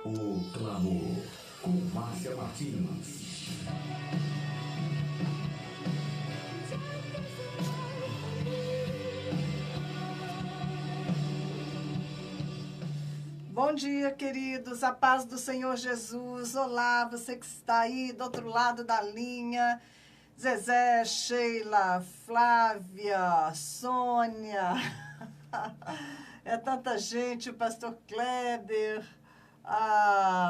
O Clamor, com Márcia Martins. Bom dia, queridos, a paz do Senhor Jesus. Olá, você que está aí do outro lado da linha. Zezé, Sheila, Flávia, Sônia. É tanta gente, o pastor Kleber.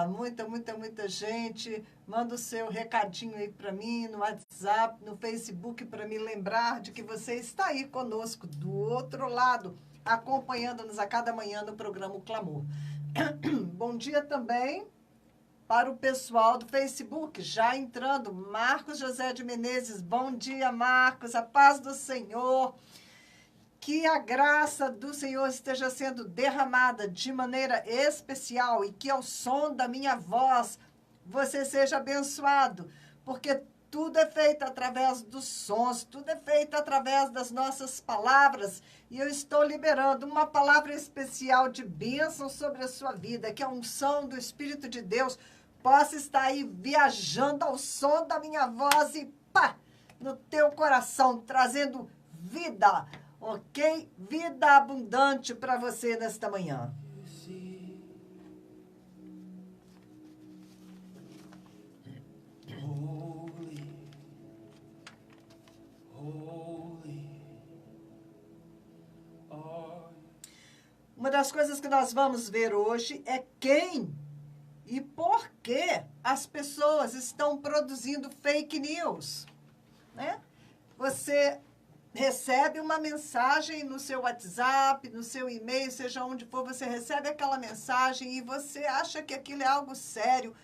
Muita gente. Manda o seu recadinho aí para mim no WhatsApp, no Facebook, para me lembrar de que você está aí conosco do outro lado, acompanhando-nos a cada manhã no programa O Clamor. Bom dia também para o pessoal do Facebook, já entrando, Marcos José de Menezes. Bom dia, Marcos, a paz do Senhor. Que a graça do Senhor esteja sendo derramada de maneira especial e que ao som da minha voz você seja abençoado, porque tudo é feito através dos sons, tudo é feito através das nossas palavras, e eu estou liberando uma palavra especial de bênção sobre a sua vida, que a unção do Espírito de Deus possa estar aí viajando ao som da minha voz e pá, no teu coração, trazendo vida, ok? Vida abundante para você nesta manhã. Uma das coisas que nós vamos ver hoje é quem e por que as pessoas estão produzindo fake news, né? Você recebe uma mensagem no seu WhatsApp, no seu e-mail, seja onde for, você recebe aquela mensagem e você acha que aquilo é algo sério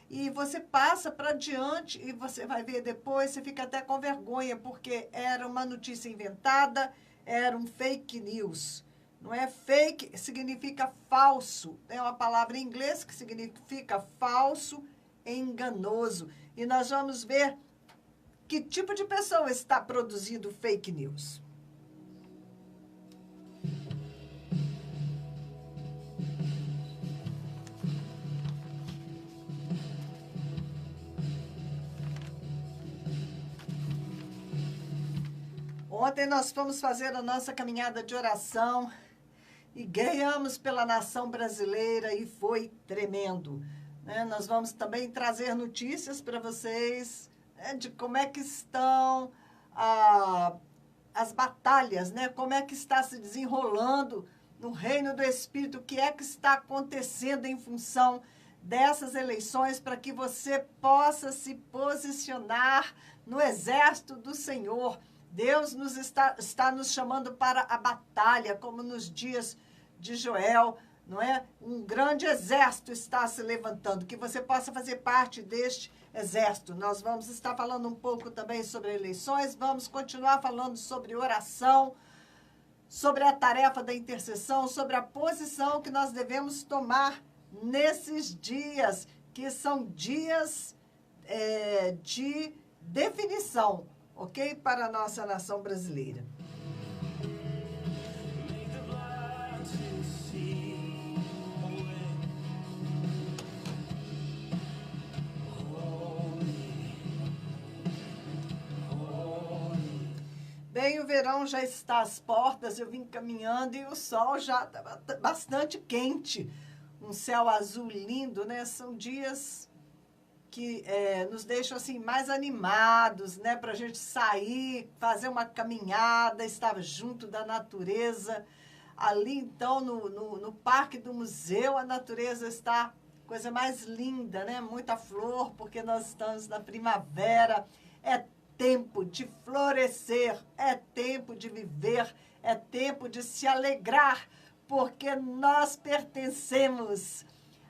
e você passa para diante e você vai ver depois, você fica até com vergonha porque era uma notícia inventada, era um fake news. Não é? Fake significa falso. É uma palavra em inglês que significa falso, enganoso. E nós vamos ver que tipo de pessoa está produzindo fake news. Ontem nós fomos fazer a nossa caminhada de oração e ganhamos pela nação brasileira e foi tremendo, né? Nós vamos também trazer notícias para vocês, né, de como é que estão as batalhas, né? Como é que está se desenrolando no reino do Espírito, o que é que está acontecendo em função dessas eleições para que você possa se posicionar no exército do Senhor. Deus está nos chamando para a batalha, como nos dias de Joel, não é? Um grande exército está se levantando, que você possa fazer parte deste exército. Nós vamos estar falando um pouco também sobre eleições, vamos continuar falando sobre oração, sobre a tarefa da intercessão, sobre a posição que nós devemos tomar nesses dias, que são dias de definição, ok? Para a nossa nação brasileira. Bem, o verão já está às portas, eu vim caminhando e o sol já estava bastante quente. Um céu azul lindo, né? São dias que nos deixam assim mais animados, né? Para a gente sair, fazer uma caminhada, estar junto da natureza. Ali, então, no Parque do Museu, a natureza está coisa mais linda, né? Muita flor, porque nós estamos na primavera. É tempo de florescer, é tempo de viver, é tempo de se alegrar, porque nós pertencemos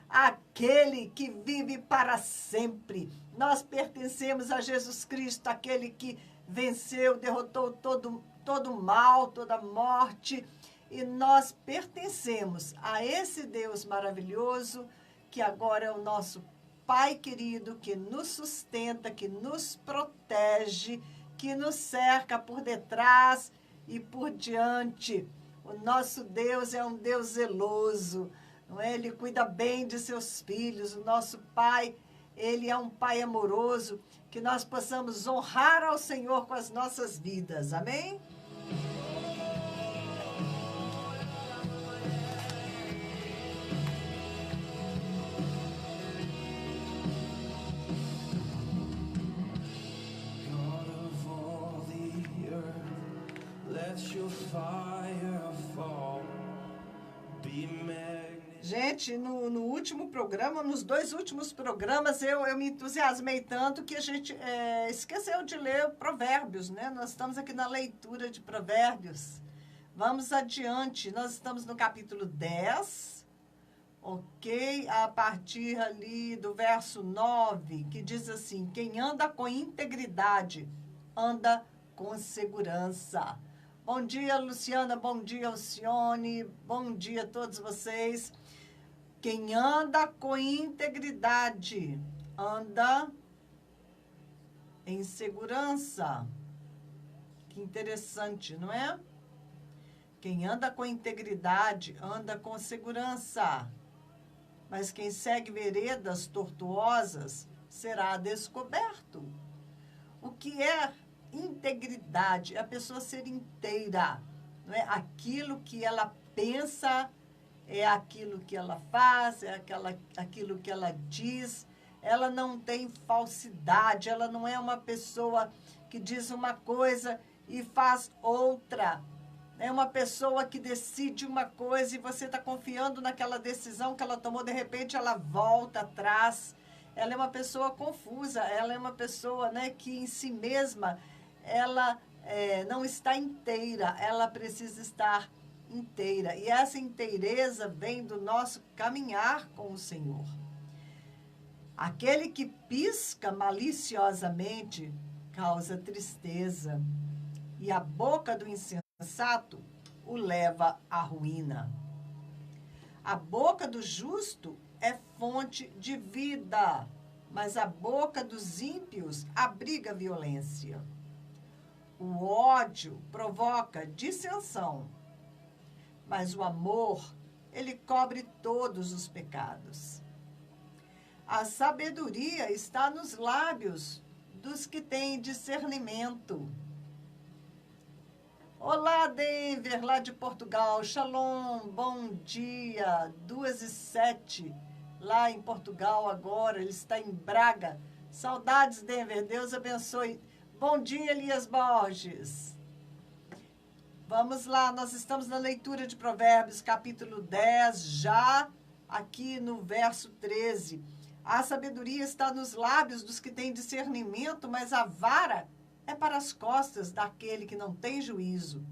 àquele que vive para sempre. Nós pertencemos a Jesus Cristo, aquele que venceu, derrotou todo o mal, toda a morte, e nós pertencemos a esse Deus maravilhoso, que agora é o nosso Pai querido, que nos sustenta, que nos protege, que nos cerca por detrás e por diante. O nosso Deus é um Deus zeloso, não é? Ele cuida bem de seus filhos. O nosso Pai, Ele é um Pai amoroso, que nós possamos honrar ao Senhor com as nossas vidas. Amém? Gente, no último programa, nos 2 últimos programas, eu me entusiasmei tanto que a gente esqueceu de ler Provérbios, né? Nós estamos aqui na leitura de Provérbios. Vamos adiante. Nós estamos no capítulo 10, ok? A partir ali do verso 9, que diz assim: quem anda com integridade, anda com segurança. Bom dia, Luciana. Bom dia, Alcione. Bom dia a todos vocês. Quem anda com integridade, anda em segurança. Que interessante, não é? Quem anda com integridade, anda com segurança. Mas quem segue veredas tortuosas será descoberto. O que é integridade? É a pessoa ser inteira, não é? Aquilo que ela pensa, é aquilo que ela faz, é aquilo que ela diz. Ela não tem falsidade, ela não é uma pessoa que diz uma coisa e faz outra. É uma pessoa que decide uma coisa e você está confiando naquela decisão que ela tomou, de repente ela volta atrás. Ela é uma pessoa confusa, ela é uma pessoa, né, que em si mesma ela não está inteira, ela precisa estar inteira. E essa inteireza vem do nosso caminhar com o Senhor. Aquele que pisca maliciosamente causa tristeza, e a boca do insensato o leva à ruína. A boca do justo é fonte de vida, mas a boca dos ímpios abriga violência. O ódio provoca dissensão, mas o amor, ele cobre todos os pecados. A sabedoria está nos lábios dos que têm discernimento. Olá, Denver, lá de Portugal. Shalom, bom dia. 2h07, lá em Portugal agora. Ele está em Braga. Saudades, Denver. Deus abençoe. Bom dia, Elias Borges. Vamos lá, nós estamos na leitura de Provérbios, capítulo 10, já aqui no verso 13. A sabedoria está nos lábios dos que têm discernimento, mas a vara é para as costas daquele que não tem juízo.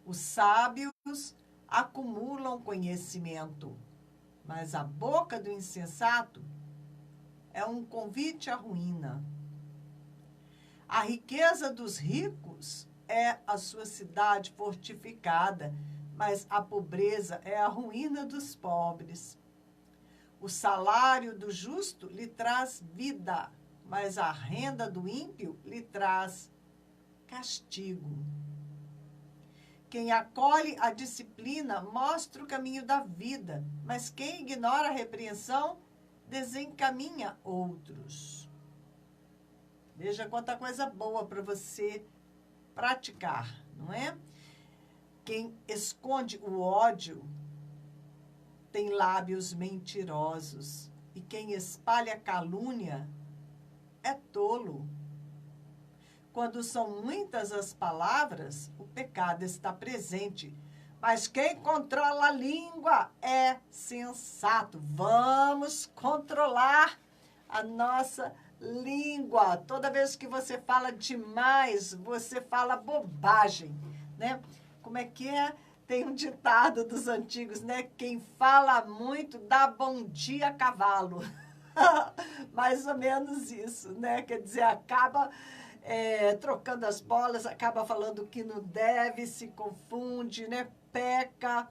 Os sábios acumulam conhecimento, mas a boca do insensato é um convite à ruína. A riqueza dos ricos é a sua cidade fortificada, mas a pobreza é a ruína dos pobres. O salário do justo lhe traz vida, mas a renda do ímpio lhe traz castigo. Quem acolhe a disciplina mostra o caminho da vida, mas quem ignora a repreensão desencaminha outros. Veja quanta coisa boa para você praticar, não é? Quem esconde o ódio tem lábios mentirosos, e quem espalha calúnia é tolo. Quando são muitas as palavras, o pecado está presente, mas quem controla a língua é sensato. Vamos controlar a nossa língua. Toda vez que você fala demais, você fala bobagem, né? Como é que é? Tem um ditado dos antigos, né? Quem fala muito dá bom dia a cavalo. Mais ou menos isso, né? Quer dizer, acaba trocando as bolas, acaba falando o que não deve, se confunde, né? Peca.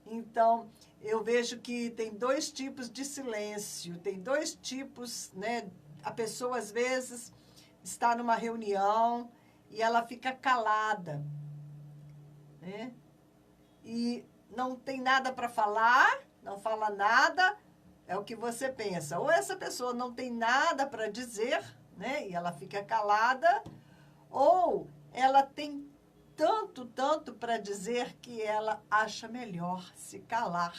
Então, eu vejo que tem 2 tipos de silêncio, tem 2 tipos, né? A pessoa, às vezes, está numa reunião e ela fica calada, né? E não tem nada para falar, não fala nada, é o que você pensa. Ou essa pessoa não tem nada para dizer, né? E ela fica calada, ou ela tem tanto para dizer que ela acha melhor se calar,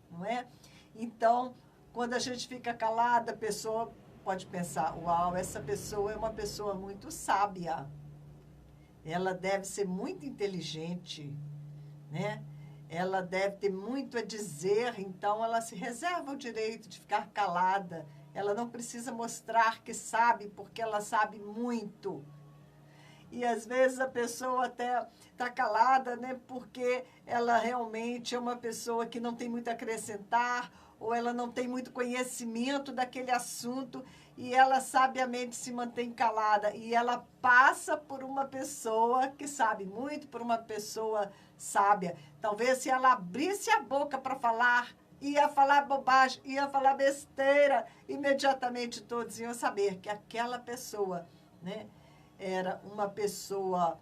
não é? Então, quando a gente fica calada, a pessoa pode pensar, uau, essa pessoa é uma pessoa muito sábia. Ela deve ser muito inteligente, né? Ela deve ter muito a dizer, então ela se reserva o direito de ficar calada. Ela não precisa mostrar que sabe, porque ela sabe muito. E às vezes a pessoa até está calada, né? Porque ela realmente é uma pessoa que não tem muito a acrescentar, ou ela não tem muito conhecimento daquele assunto, e ela sabiamente se mantém calada. E ela passa por uma pessoa que sabe muito, por uma pessoa sábia. Talvez se ela abrisse a boca para falar, ia falar bobagem, ia falar besteira, imediatamente todos iam saber que aquela pessoa, né, era uma pessoa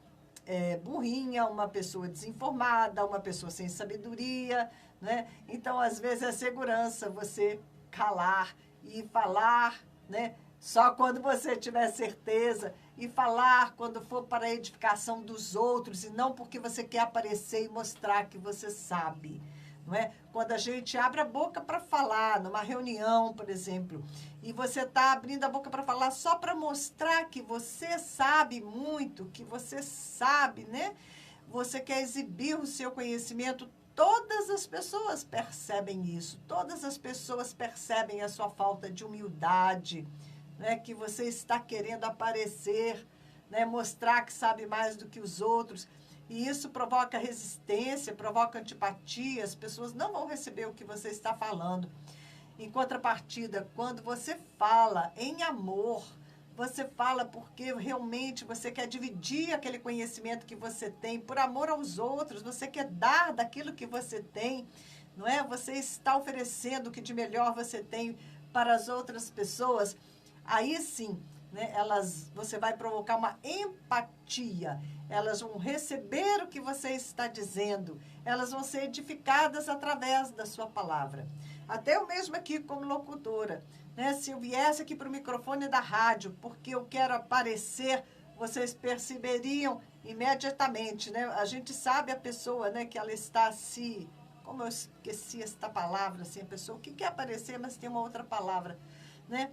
burrinha, uma pessoa desinformada, uma pessoa sem sabedoria, né? Então, às vezes, é segurança você calar e falar, né, só quando você tiver certeza, e falar quando for para a edificação dos outros, e não porque você quer aparecer e mostrar que você sabe. Não é? Quando a gente abre a boca para falar, numa reunião, por exemplo, e você está abrindo a boca para falar só para mostrar que você sabe muito, que você sabe, né? Você quer exibir o seu conhecimento, todas as pessoas percebem isso, todas as pessoas percebem a sua falta de humildade, né? Que você está querendo aparecer, né? Mostrar que sabe mais do que os outros. E isso provoca resistência, provoca antipatia, as pessoas não vão receber o que você está falando. Em contrapartida, quando você fala em amor, você fala porque realmente você quer dividir aquele conhecimento que você tem, por amor aos outros, você quer dar daquilo que você tem, não é? Você está oferecendo o que de melhor você tem para as outras pessoas, aí sim, né, você vai provocar uma empatia, elas vão receber o que você está dizendo, elas vão ser edificadas através da sua palavra. Até eu mesma aqui como locutora, né, se eu viesse aqui para o microfone da rádio, porque eu quero aparecer, vocês perceberiam imediatamente, né? A gente sabe a pessoa, né, que ela está se... Como eu esqueci esta palavra, assim, a pessoa que quer aparecer, mas tem uma outra palavra, né?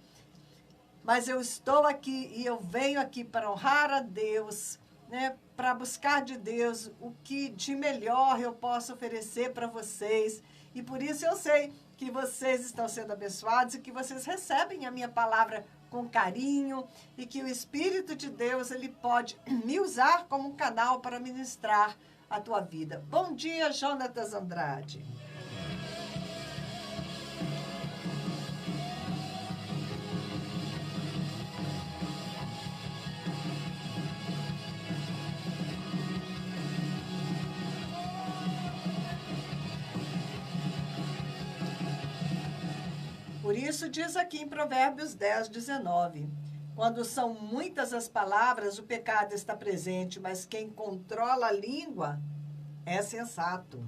Mas eu estou aqui e eu venho aqui para honrar a Deus, né? Para buscar de Deus o que de melhor eu posso oferecer para vocês. E por isso eu sei que vocês estão sendo abençoados e que vocês recebem a minha palavra com carinho e que o Espírito de Deus, ele pode me usar como um canal para ministrar a tua vida. Bom dia, Jonatas Andrade. Por isso diz aqui em Provérbios 10, 19, quando são muitas as palavras, o pecado está presente, mas quem controla a língua é sensato.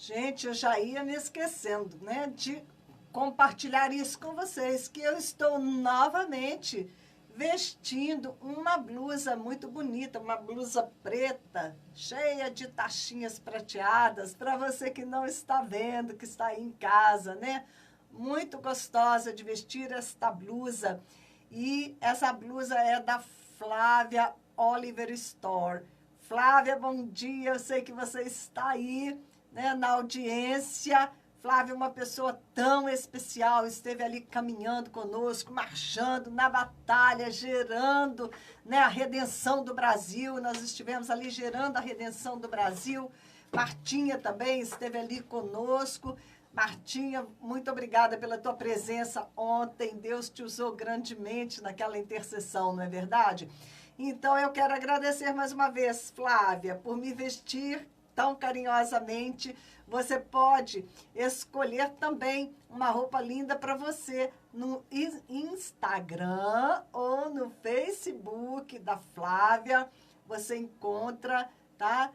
Gente, eu já ia me esquecendo, né, de compartilhar isso com vocês, que eu estou novamente vestindo uma blusa muito bonita, uma blusa preta, cheia de tachinhas prateadas, para você que não está vendo, que está aí em casa, né? Muito gostosa de vestir esta blusa. E essa blusa é da Flávia Oliver Store. Flávia, bom dia, eu sei que você está aí, né, na audiência. Flávia é uma pessoa tão especial, esteve ali caminhando conosco, marchando na batalha, gerando, né, a redenção do Brasil. Nós estivemos ali gerando a redenção do Brasil. Martinha também esteve ali conosco. Martinha, muito obrigada pela tua presença ontem. Deus te usou grandemente naquela intercessão, não é verdade? Então, eu quero agradecer mais uma vez, Flávia, por me vestir tão carinhosamente. Você pode escolher também uma roupa linda para você no Instagram ou no Facebook da Flávia. Você encontra, tá?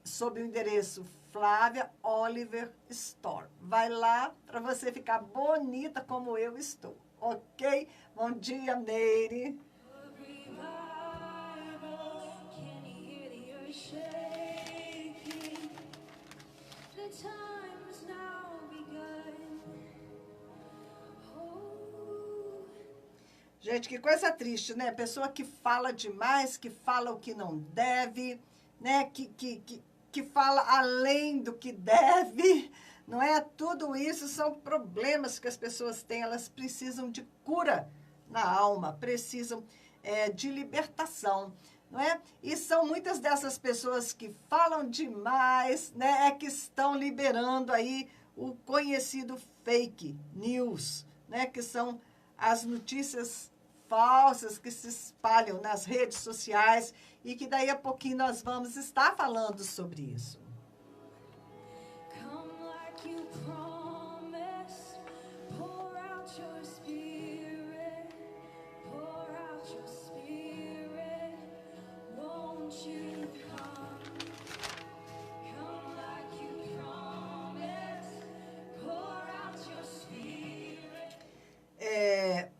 Sob o endereço Flávia Oliver Store. Vai lá para você ficar bonita como eu estou, ok? Bom dia, Meire. Gente, que coisa triste, né? Pessoa que fala demais, que fala o que não deve, né? Que fala além do que deve, não é? Tudo isso são problemas que as pessoas têm, elas precisam de cura na alma, precisam de libertação, não é? E são muitas dessas pessoas que falam demais, né? Que estão liberando aí o conhecido fake news, né? Que são as notícias falsas que se espalham nas redes sociais e que daí a pouquinho nós vamos estar falando sobre isso.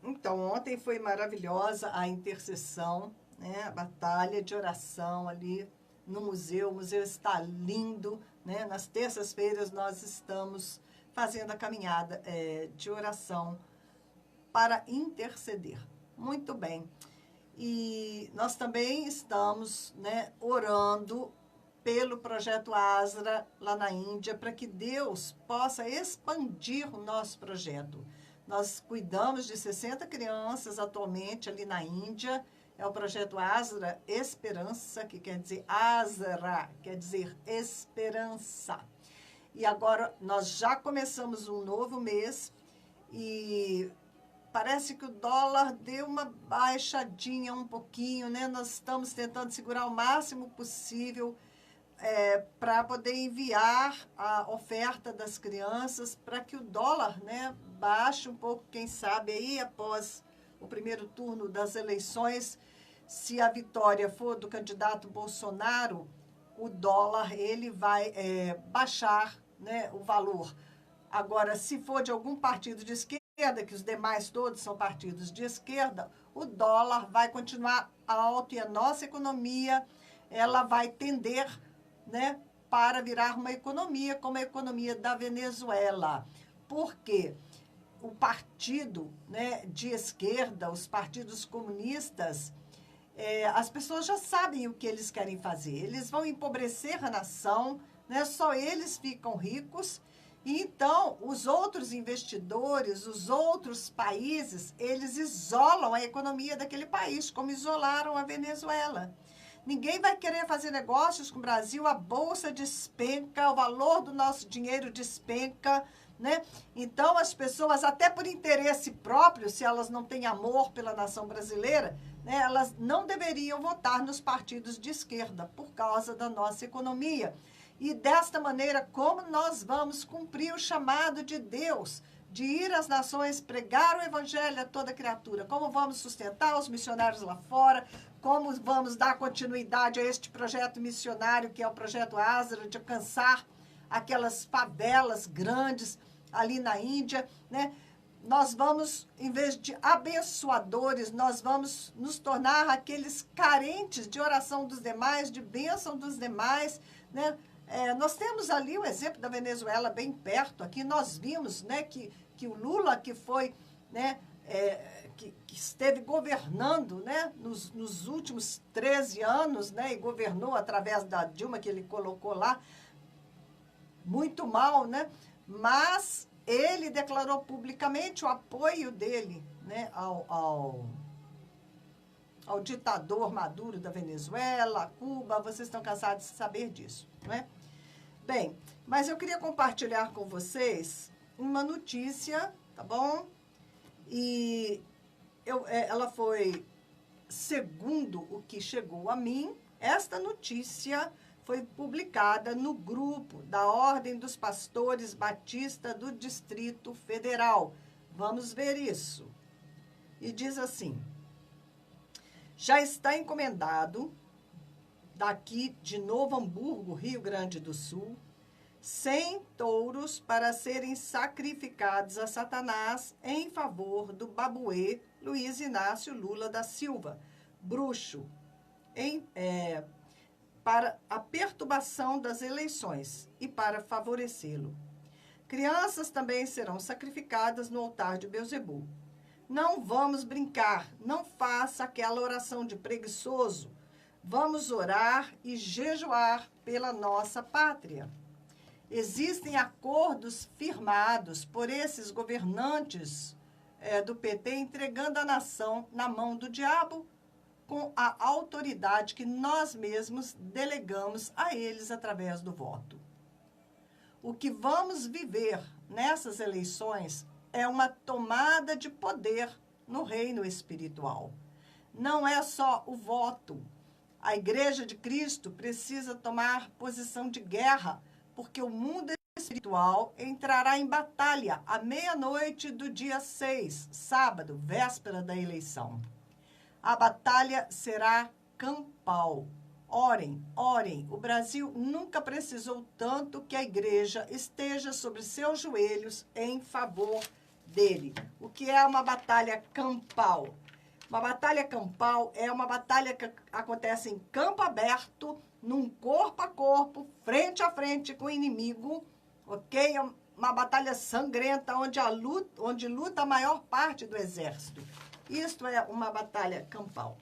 Então, ontem foi maravilhosa a intercessão, né? A batalha de oração ali no museu. O museu está lindo, né? Nas terças-feiras nós estamos fazendo a caminhada de oração para interceder. Muito bem. E nós também estamos, né, orando pelo projeto Asra lá na Índia, para que Deus possa expandir o nosso projeto. Nós cuidamos de 60 crianças atualmente ali na Índia. É o projeto Asra Esperança, que quer dizer Asra, quer dizer esperança. E agora nós já começamos um novo mês e parece que o dólar deu uma baixadinha um pouquinho, né? Nós estamos tentando segurar o máximo possível para poder enviar a oferta das crianças para que o dólar, né, baixe um pouco, quem sabe aí após o primeiro turno das eleições, se a vitória for do candidato Bolsonaro, o dólar ele vai baixar, né, o valor. Agora, se for de algum partido de esquerda, que os demais todos são partidos de esquerda, o dólar vai continuar alto e a nossa economia ela vai tender, né, para virar uma economia como a economia da Venezuela. Por quê? O partido, né, de esquerda, os partidos comunistas, as pessoas já sabem o que eles querem fazer. Eles vão empobrecer a nação, né, só eles ficam ricos. E então, os outros investidores, os outros países, eles isolam a economia daquele país, como isolaram a Venezuela. Ninguém vai querer fazer negócios com o Brasil, a bolsa despenca, o valor do nosso dinheiro despenca, né? Então, as pessoas, até por interesse próprio, se elas não têm amor pela nação brasileira, né, elas não deveriam votar nos partidos de esquerda por causa da nossa economia. E desta maneira, como nós vamos cumprir o chamado de Deus de ir às nações, pregar o evangelho a toda criatura? Como vamos sustentar os missionários lá fora? Como vamos dar continuidade a este projeto missionário, que é o projeto Asra, de alcançar aquelas favelas grandes ali na Índia, né? Nós vamos, em vez de abençoadores, nós vamos nos tornar aqueles carentes de oração dos demais, de bênção dos demais, né? Nós temos ali o exemplo da Venezuela bem perto. Aqui nós vimos, né, que o Lula, que foi, né, que esteve governando, né, nos últimos 13 anos, né, e governou através da Dilma, que ele colocou lá, muito mal, né, mas ele declarou publicamente o apoio dele, né, ao ditador Maduro da Venezuela, Cuba. Vocês estão cansados de saber disso, não é? Bem, mas eu queria compartilhar com vocês uma notícia, tá bom? E ela foi segundo o que chegou a mim, esta notícia foi publicada no grupo da Ordem dos Pastores Batista do Distrito Federal. Vamos ver isso. E diz assim: já está encomendado daqui de Novo Hamburgo, Rio Grande do Sul, 100 touros para serem sacrificados a Satanás em favor do babuê Luiz Inácio Lula da Silva, bruxo, para a perturbação das eleições e para favorecê-lo. Crianças também serão sacrificadas no altar de Beelzebu. Não vamos brincar, não faça aquela oração de preguiçoso. Vamos orar e jejuar pela nossa pátria. Existem acordos firmados por esses governantes do PT entregando a nação na mão do diabo com a autoridade que nós mesmos delegamos a eles através do voto. O que vamos viver nessas eleições é uma tomada de poder no reino espiritual. Não é só o voto. A Igreja de Cristo precisa tomar posição de guerra, porque o mundo espiritual entrará em batalha à meia-noite do dia 6, sábado, véspera da eleição. A batalha será campal. Orem, orem. O Brasil nunca precisou tanto que a igreja esteja sobre seus joelhos em favor dele. O que é uma batalha campal? Uma batalha campal é uma batalha que acontece em campo aberto, num corpo a corpo, frente a frente com o inimigo, ok? É uma batalha sangrenta onde luta a maior parte do exército. Isto é uma batalha campal.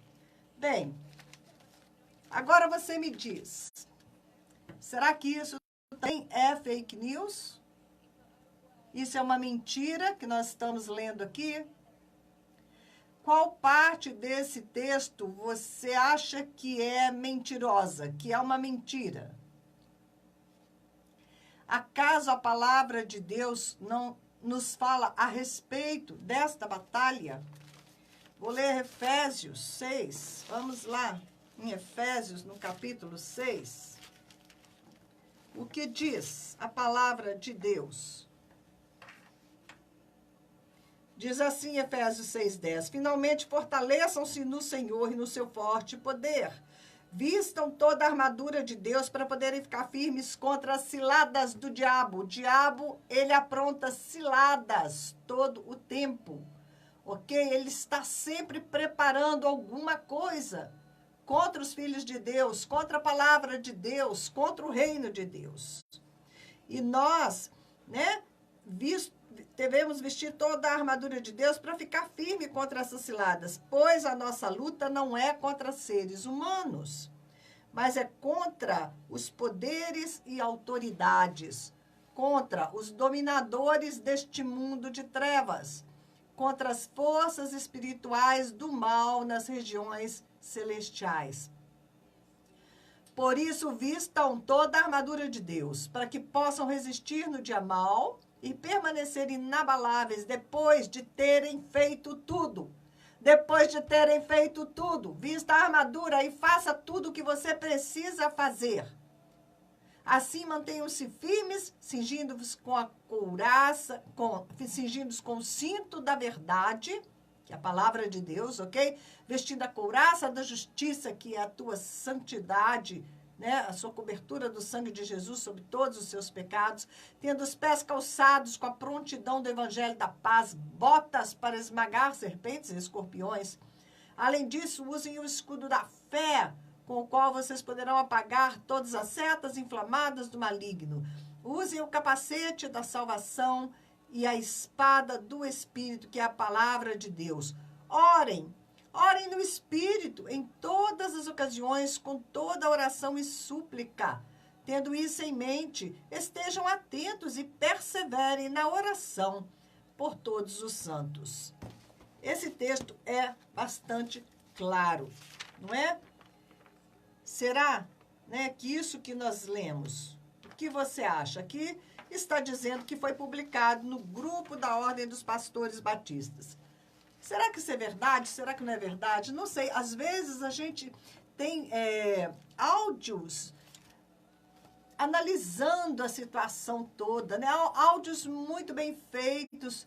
Bem, agora você me diz, será que isso também é fake news? Isso é uma mentira que nós estamos lendo aqui? Qual parte desse texto você acha que é mentirosa, que é uma mentira? Acaso a palavra de Deus não nos fala a respeito desta batalha? Vou ler Efésios 6. Vamos lá, em Efésios, no capítulo 6. O que diz a palavra de Deus? Diz assim, Efésios 6:10. Finalmente, fortaleçam-se no Senhor e no seu forte poder. Vistam toda a armadura de Deus para poderem ficar firmes contra as ciladas do diabo. O diabo, ele apronta ciladas todo o tempo. Ok? Ele está sempre preparando alguma coisa contra os filhos de Deus, contra a palavra de Deus, contra o reino de Deus. E nós, devemos vestir toda a armadura de Deus para ficar firme contra essas ciladas, pois a nossa luta não é contra seres humanos, mas é contra os poderes e autoridades, contra os dominadores deste mundo de trevas, contra as forças espirituais do mal nas regiões celestiais. Por isso, vistam toda a armadura de Deus, para que possam resistir no dia mau e permanecer inabaláveis depois de terem feito tudo. Depois de terem feito tudo, vista a armadura e faça tudo o que você precisa fazer. Assim, mantenham-se firmes, cingindo-vos com a couraça, cingindo-vos com o cinto da verdade, que é a palavra de Deus, ok? Vestindo a couraça da justiça, que é a tua santidade, a sua cobertura do sangue de Jesus sobre todos os seus pecados, tendo os pés calçados com a prontidão do evangelho da paz, botas para esmagar serpentes e escorpiões. Além disso, usem o escudo da fé, com o qual vocês poderão apagar todas as setas inflamadas do maligno. Usem o capacete da salvação e a espada do Espírito, que é a palavra de Deus. Orem no Espírito em todas as ocasiões, com toda oração e súplica. Tendo isso em mente, estejam atentos e perseverem na oração por todos os santos. Esse texto é bastante claro, não é? Será, que isso que nós lemos, o que você acha? Aqui está dizendo que foi publicado no grupo da Ordem dos Pastores Batistas. Será que isso é verdade? Será que não é verdade? Não sei. Às vezes a gente tem áudios analisando a situação toda, né? Áudios muito bem feitos,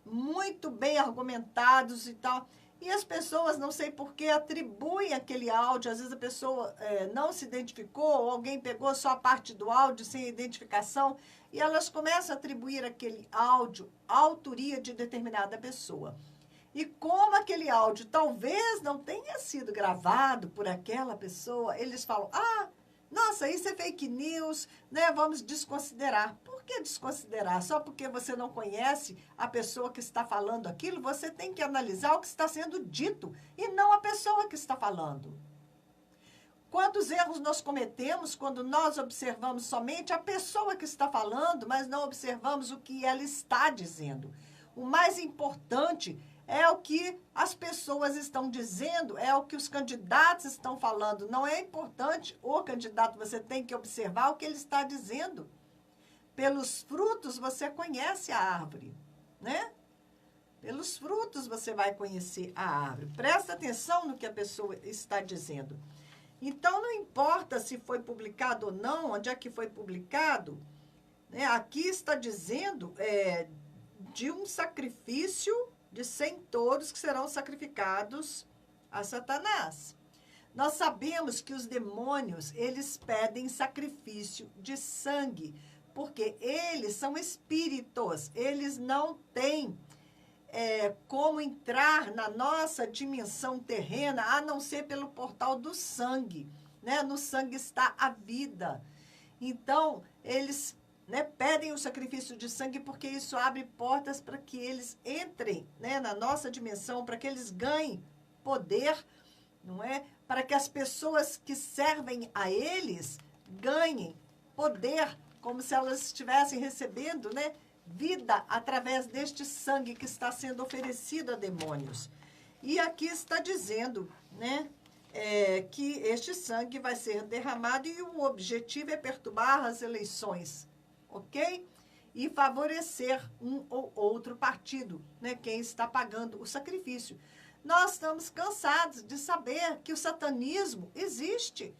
muito bem argumentados e tal. E as pessoas, não sei por que, atribuem aquele áudio. Às vezes a pessoa não se identificou, ou alguém pegou só a parte do áudio sem identificação, e elas começam a atribuir aquele áudio à autoria de determinada pessoa. E como aquele áudio talvez não tenha sido gravado por aquela pessoa, eles falam, nossa, isso é fake news, né? Vamos desconsiderar. Por que desconsiderar? Só porque você não conhece a pessoa que está falando aquilo, você tem que analisar o que está sendo dito e não a pessoa que está falando. Quantos erros nós cometemos quando nós observamos somente a pessoa que está falando, mas não observamos o que ela está dizendo? O mais importante é o que as pessoas estão dizendo, é o que os candidatos estão falando. Não é importante o candidato, você tem que observar o que ele está dizendo. Pelos frutos você conhece a árvore, né? Pelos frutos você vai conhecer a árvore. Presta atenção no que a pessoa está dizendo. Então, não importa se foi publicado ou não, onde é que foi publicado, né? Aqui está dizendo de um sacrifício de 100 touros que serão sacrificados a Satanás. Nós sabemos que os demônios, eles pedem sacrifício de sangue, porque eles são espíritos, eles não têm como entrar na nossa dimensão terrena, a não ser pelo portal do sangue, né? No sangue está a vida. Então, eles pedem o sacrifício de sangue porque isso abre portas para que eles entrem, né, na nossa dimensão, para que eles ganhem poder, não é? Para que as pessoas que servem a eles ganhem poder, como se elas estivessem recebendo, né, vida através deste sangue que está sendo oferecido a demônios. E aqui está dizendo, né, que este sangue vai ser derramado e o objetivo é perturbar as eleições, ok? E favorecer um ou outro partido, né, quem está pagando o sacrifício. Nós estamos cansados de saber que o satanismo existe,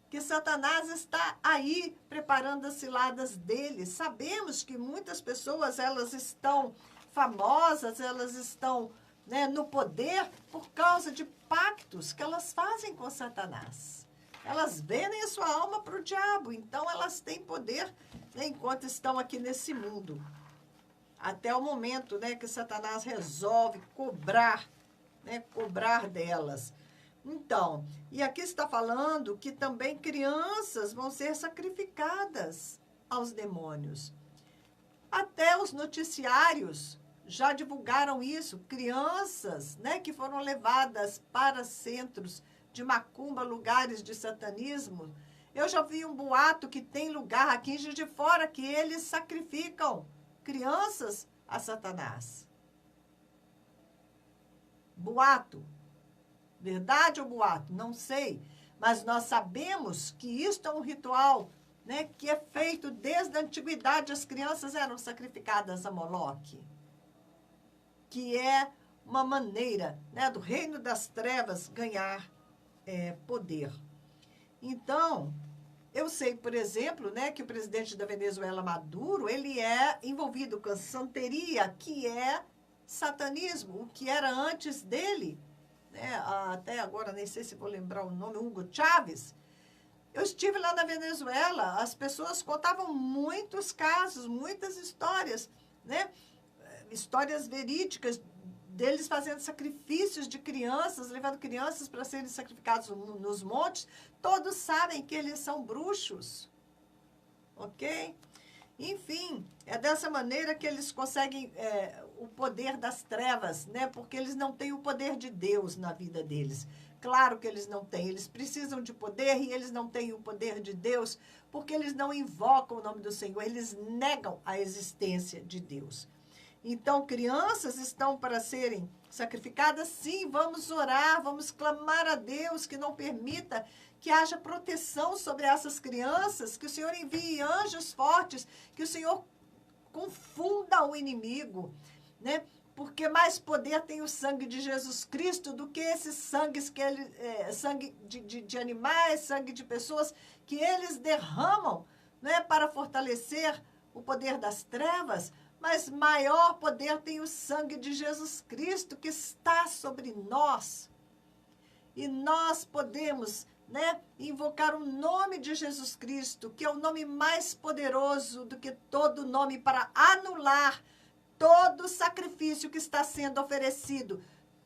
que Satanás está aí preparando as ciladas dele. Sabemos que muitas pessoas, elas estão famosas, elas estão, né, no poder por causa de pactos que elas fazem com Satanás. Elas vendem a sua alma para o diabo, então elas têm poder, né, enquanto estão aqui nesse mundo. Até o momento, né, que Satanás resolve cobrar, né, cobrar delas. Então, e aqui está falando que também crianças vão ser sacrificadas aos demônios. Até os noticiários já divulgaram isso. Crianças, né, que foram levadas para centros de macumba, lugares de satanismo. Eu já vi um boato que tem lugar aqui em Juiz de Fora que eles sacrificam crianças a Satanás. Boato. Verdade ou boato? Não sei. Mas nós sabemos que isto é um ritual, né, que é feito desde a antiguidade. As crianças eram sacrificadas a Moloque, que é uma maneira, né, do reino das trevas ganhar poder. Então, eu sei, por exemplo, né, que o presidente da Venezuela, Maduro, ele é envolvido com santeria, que é satanismo, o que era antes dele. Até agora, nem sei se vou lembrar o nome, Hugo Chávez. Eu estive lá na Venezuela, as pessoas contavam muitos casos, muitas histórias, né? Histórias verídicas deles fazendo sacrifícios de crianças, levando crianças para serem sacrificados nos montes. Todos sabem que eles são bruxos, ok? Enfim, é dessa maneira que eles conseguem o poder das trevas, né? Porque eles não têm o poder de Deus na vida deles. Claro que eles não têm. Eles precisam de poder e eles não têm o poder de Deus porque eles não invocam o nome do Senhor. Eles negam a existência de Deus. Então, crianças estão para serem sacrificadas? Sim, vamos orar, vamos clamar a Deus que não permita que haja proteção sobre essas crianças, que o Senhor envie anjos fortes, que o Senhor confunda o inimigo, né? porque mais poder tem o sangue de Jesus Cristo do que esses sangues que sangue de animais, sangue de pessoas que eles derramam, né, para fortalecer o poder das trevas. Mas maior poder tem o sangue de Jesus Cristo que está sobre nós. E nós podemos, né, invocar o nome de Jesus Cristo, que é o nome mais poderoso do que todo nome, para anular todo sacrifício que está sendo oferecido,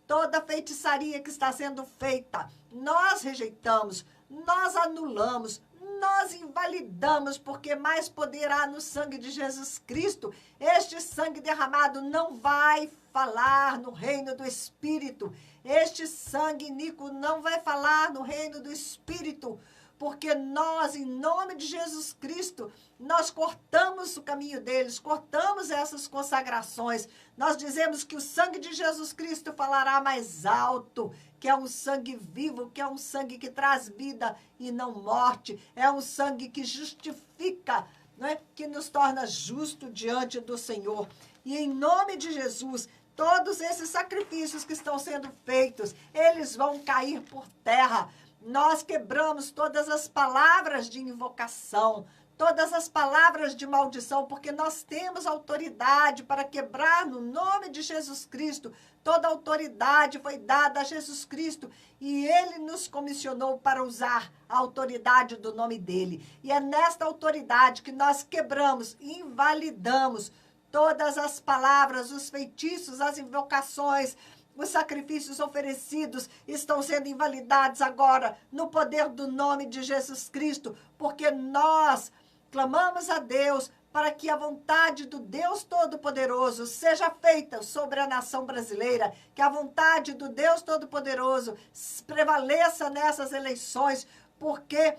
toda feitiçaria que está sendo feita. Nós rejeitamos, nós anulamos, nós invalidamos, porque mais poder há no sangue de Jesus Cristo. Este sangue derramado não vai falar no reino do Espírito. Este sangue iníquo não vai falar no reino do Espírito, porque nós, em nome de Jesus Cristo, nós cortamos o caminho deles, cortamos essas consagrações. Nós dizemos que o sangue de Jesus Cristo falará mais alto, que é um sangue vivo, que é um sangue que traz vida e não morte, é um sangue que justifica, não é? Que nos torna justo diante do Senhor. E em nome de Jesus, todos esses sacrifícios que estão sendo feitos, eles vão cair por terra. Nós quebramos todas as palavras de invocação, todas as palavras de maldição, porque nós temos autoridade para quebrar no nome de Jesus Cristo. Toda autoridade foi dada a Jesus Cristo e Ele nos comissionou para usar a autoridade do nome dEle. E é nesta autoridade que nós quebramos e invalidamos todas as palavras, os feitiços, as invocações. Os sacrifícios oferecidos estão sendo invalidados agora no poder do nome de Jesus Cristo, porque nós clamamos a Deus para que a vontade do Deus Todo-Poderoso seja feita sobre a nação brasileira, que a vontade do Deus Todo-Poderoso prevaleça nessas eleições, porque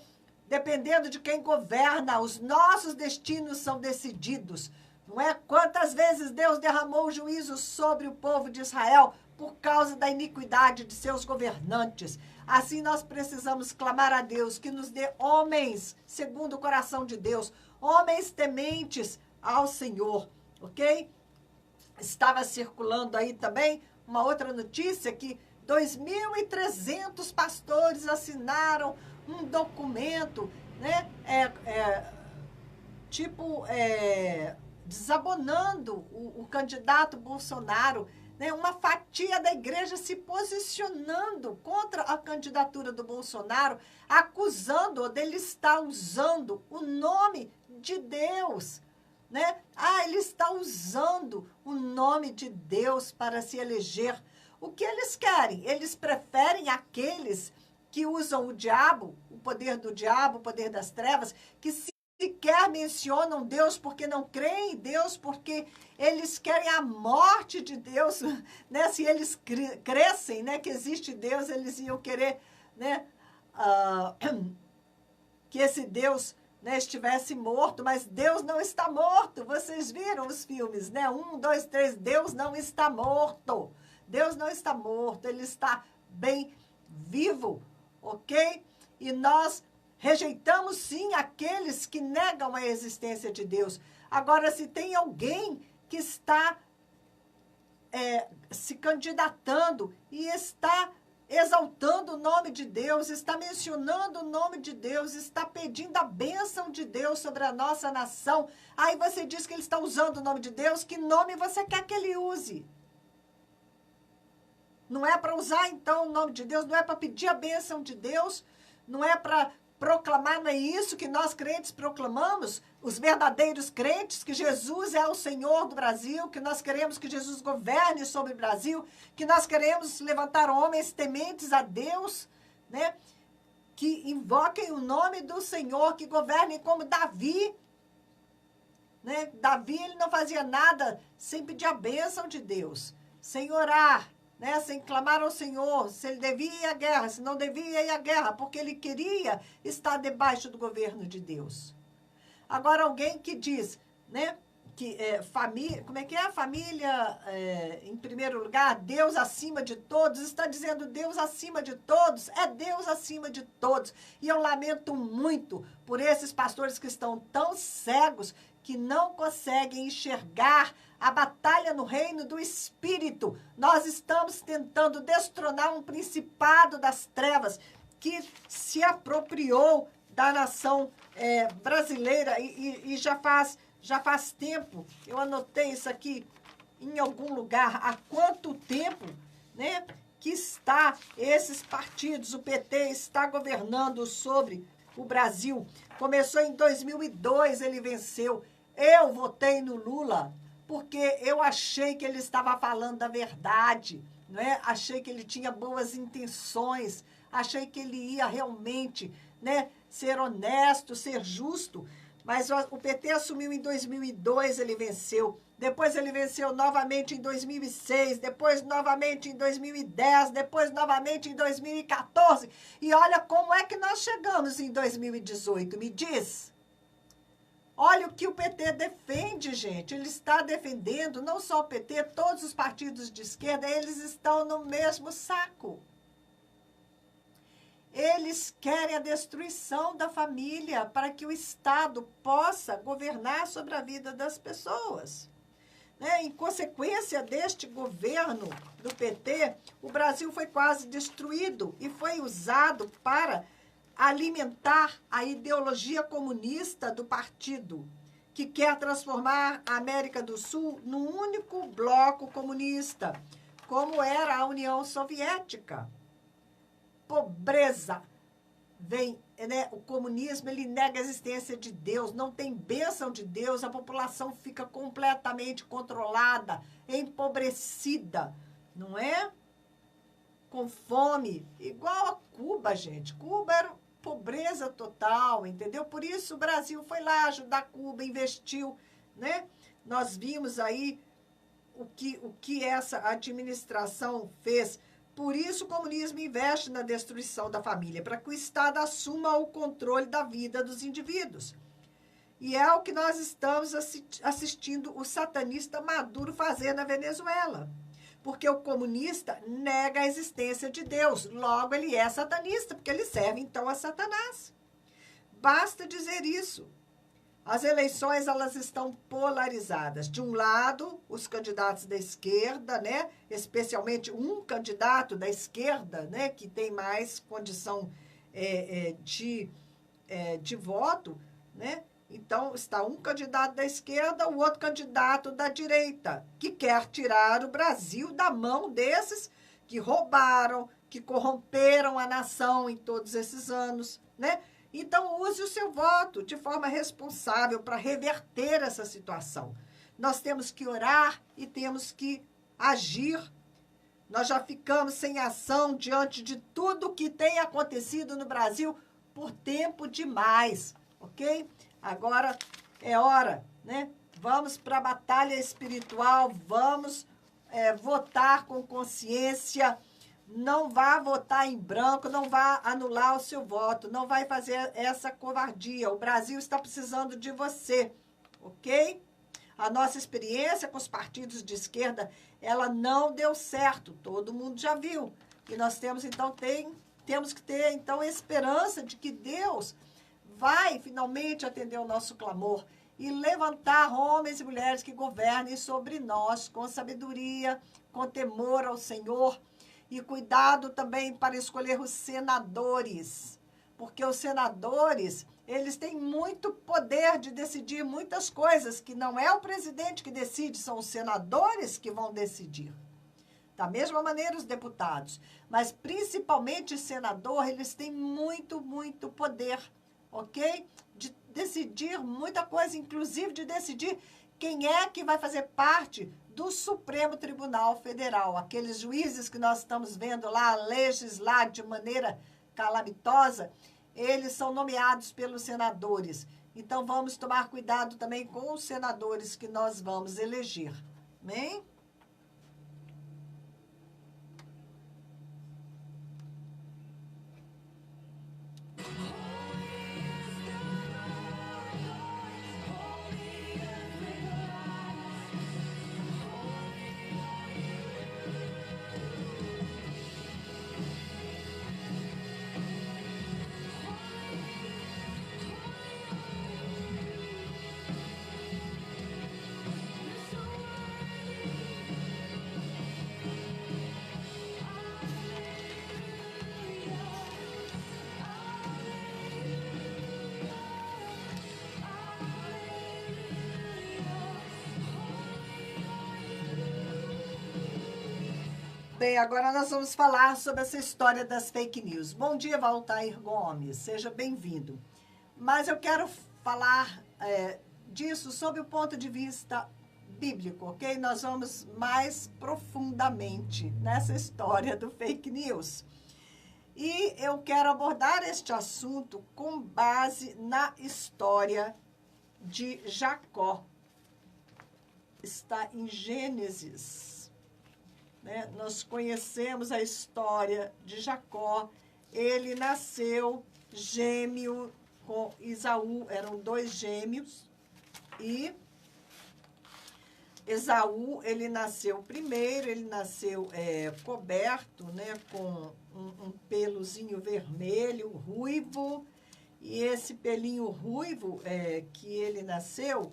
dependendo de quem governa, os nossos destinos são decididos. Não é? Quantas vezes Deus derramou juízo sobre o povo de Israel por causa da iniquidade de seus governantes. Assim nós precisamos clamar a Deus que nos dê homens segundo o coração de Deus, homens tementes ao Senhor, ok? Estava circulando aí também uma outra notícia que 2.300 pastores assinaram um documento, né? Desabonando o candidato Bolsonaro, né? Uma fatia da igreja se posicionando contra a candidatura do Bolsonaro, acusando-o dele estar usando o nome de Deus, né? Ele está usando o nome de Deus para se eleger. O que eles querem? Eles preferem aqueles que usam o diabo, o poder do diabo, o poder das trevas, que sequer mencionam Deus porque não creem em Deus, porque eles querem a morte de Deus, né? Se eles crescem, né, que existe Deus, eles iam querer, né, que esse Deus, né, estivesse morto, mas Deus não está morto. Vocês viram os filmes, né? 1, 2, 3, Deus não está morto. Deus não está morto, Ele está bem vivo, ok? E nós rejeitamos, sim, aqueles que negam a existência de Deus. Agora, se tem alguém que está se candidatando e está exaltando o nome de Deus, está mencionando o nome de Deus, está pedindo a bênção de Deus sobre a nossa nação, aí você diz que ele está usando o nome de Deus, que nome você quer que ele use? Não é para usar, então, o nome de Deus, não é para pedir a bênção de Deus, não é para proclamar, não é isso que nós crentes proclamamos, os verdadeiros crentes, que Jesus é o Senhor do Brasil, que nós queremos que Jesus governe sobre o Brasil, que nós queremos levantar homens tementes a Deus, né? Que invoquem o nome do Senhor, que governem como Davi, né? Davi, ele não fazia nada sem pedir a bênção de Deus, sem orar, né, sem clamar ao Senhor, se ele devia ir à guerra, se não devia ir à guerra, porque ele queria estar debaixo do governo de Deus. Agora, alguém que diz, né, que família, como é que é a família, em primeiro lugar, Deus acima de todos, está dizendo Deus acima de todos, é Deus acima de todos. E eu lamento muito por esses pastores que estão tão cegos que não conseguem enxergar a batalha no reino do Espírito. Nós estamos tentando destronar um principado das trevas que se apropriou da nação brasileira e já faz tempo. Eu anotei isso aqui em algum lugar. Há quanto tempo, né, que está esses partidos, o PT está governando sobre o Brasil. Começou em 2002, ele venceu. Eu votei no Lula porque eu achei que ele estava falando da verdade, não é? Achei que ele tinha boas intenções, achei que ele ia realmente, né, ser honesto, ser justo. Mas o PT assumiu em 2002, ele venceu. Depois ele venceu novamente em 2006, depois novamente em 2010, depois novamente em 2014. E olha como é que nós chegamos em 2018, me diz. Olha o que o PT defende, gente. Ele está defendendo, não só o PT, todos os partidos de esquerda, eles estão no mesmo saco. Eles querem a destruição da família para que o Estado possa governar sobre a vida das pessoas. Em consequência deste governo do PT, o Brasil foi quase destruído e foi usado para alimentar a ideologia comunista do partido, que quer transformar a América do Sul num único bloco comunista, como era a União Soviética. Pobreza. O comunismo, ele nega a existência de Deus, não tem bênção de Deus, a população fica completamente controlada, empobrecida, não é? Com fome, igual a Cuba, gente. Cuba era pobreza total, entendeu? Por isso o Brasil foi lá ajudar Cuba, investiu, né? Nós vimos aí o que essa administração fez. Por isso o comunismo investe na destruição da família, para que o Estado assuma o controle da vida dos indivíduos. E é o que nós estamos assistindo o satanista Maduro fazer na Venezuela. Porque o comunista nega a existência de Deus. Logo, ele é satanista, porque ele serve, então, a Satanás. Basta dizer isso. As eleições, elas estão polarizadas. De um lado, os candidatos da esquerda, né? Especialmente um candidato da esquerda, né? Que tem mais condição de voto, né? Então, está um candidato da esquerda, o outro candidato da direita, que quer tirar o Brasil da mão desses que roubaram, que corromperam a nação em todos esses anos, né? Então, use o seu voto de forma responsável para reverter essa situação. Nós temos que orar e temos que agir. Nós já ficamos sem ação diante de tudo que tem acontecido no Brasil por tempo demais, ok? Agora é hora, né? Vamos para a batalha espiritual, vamos votar com consciência. Não vá votar em branco, não vá anular o seu voto, não vai fazer essa covardia. O Brasil está precisando de você, ok? A nossa experiência com os partidos de esquerda, ela não deu certo, todo mundo já viu. E nós temos, então, temos que ter, então, esperança de que Deus vai finalmente atender o nosso clamor e levantar homens e mulheres que governem sobre nós com sabedoria, com temor ao Senhor. E cuidado também para escolher os senadores, porque os senadores, eles têm muito poder de decidir muitas coisas, que não é o presidente que decide, são os senadores que vão decidir. Da mesma maneira os deputados, mas principalmente o senador, eles têm muito, muito poder, ok? De decidir muita coisa, inclusive de decidir quem é que vai fazer parte do Supremo Tribunal Federal. Aqueles juízes que nós estamos vendo lá legislar de maneira calamitosa, eles são nomeados pelos senadores. Então, vamos tomar cuidado também com os senadores que nós vamos eleger. Amém? bem, agora nós vamos falar sobre essa história das fake news. Bom dia, Valtair Gomes, seja bem-vindo. Mas eu quero falar disso sob o ponto de vista bíblico, ok? Nós vamos mais profundamente nessa história do fake news. E eu quero abordar este assunto com base na história de Jacó. Está em Gênesis, né? Nós conhecemos a história de Jacó. Ele nasceu gêmeo com Esaú, eram 2 gêmeos, e Esaú, ele nasceu primeiro, ele nasceu coberto, né, com um pelozinho vermelho, ruivo, e esse pelinho ruivo que ele nasceu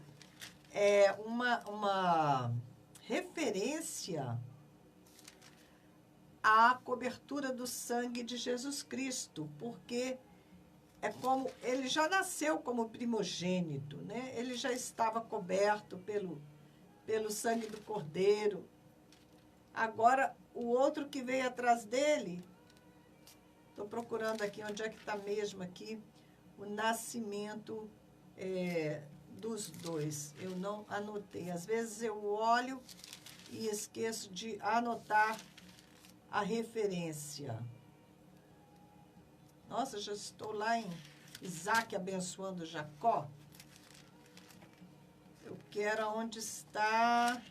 é uma referência à cobertura do sangue de Jesus Cristo, porque é como ele já nasceu como primogênito, né? Ele já estava coberto pelo sangue do Cordeiro. Agora, o outro que veio atrás dele, estou procurando aqui, onde é que está mesmo aqui, o nascimento dos dois. Eu não anotei. Às vezes eu olho e esqueço de anotar a referência. Nossa, já estou lá em Isaac abençoando Jacó. Eu quero onde está